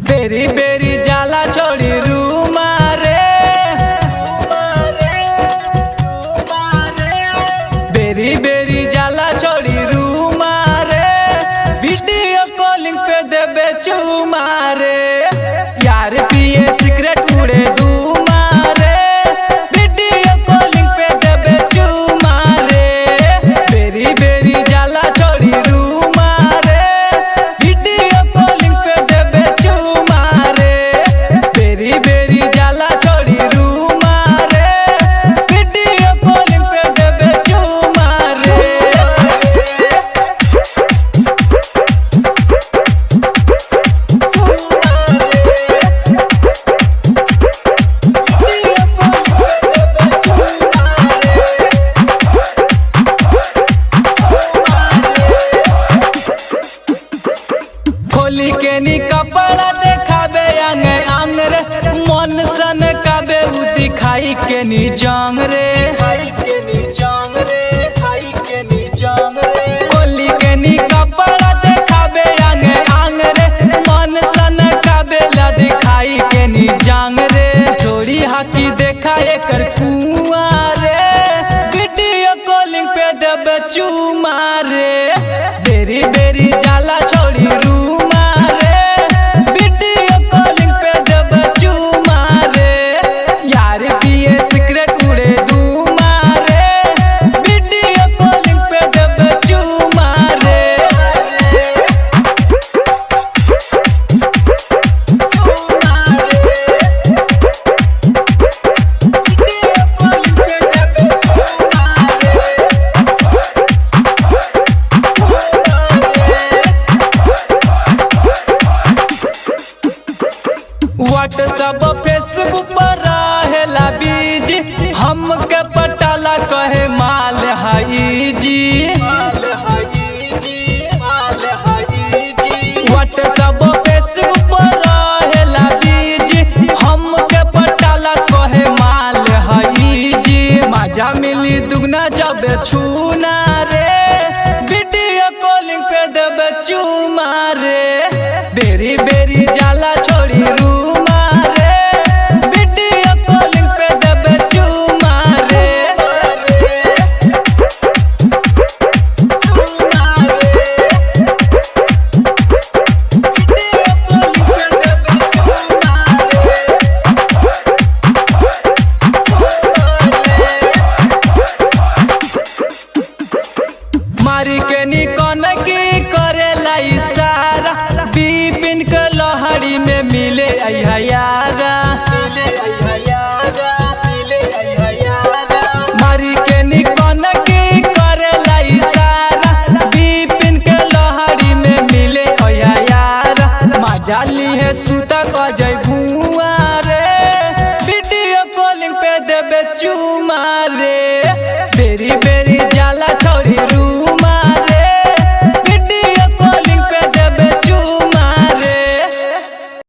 बेरी बेरी जाला छोड़ी रूमा रे, बेरी बेरी जाला छोड़ी रूमा रे, वीडियो कॉलिंग पे देबे चूमा रे, यार पिए सिगरेट उड़े दूमा रे, वीडियो कॉलिंग पे देबे चूमा रे, बेरी बेरी जाला छोड़ी रूमा रे, वीडियो कॉलिंग पे देबे चूमा रे, बेरी बेरी जाला छोड़ी रूमा रे, वीडियो कॉलिंग पे देबे चूमा रे। खोली के नी कपड़ा देखाबे अंग अंग रे, मन सन काबे उ दिखाई के नी जांग रे, खोली के नी कपड़ा देखाबे अंग अंग रे, मन सन काबे ला दिखाई के नी जांग रे, छोड़ी हाकी देखा एकर कुआ रे, वीडियो कॉलिंग पे देबे चूमा रे, बेरी बेरी जाला छोड़ी रूमा रे, वीडियो कॉलिंग पे देबे चूमा रे, यार पिए सिगरेट उड़े दूमा रे, वीडियो कॉलिंग पे देबे चूमा रे। व्हाट्सएप फेसबुक पर रहेला बीजी, हमके पटाला कहे माल हाई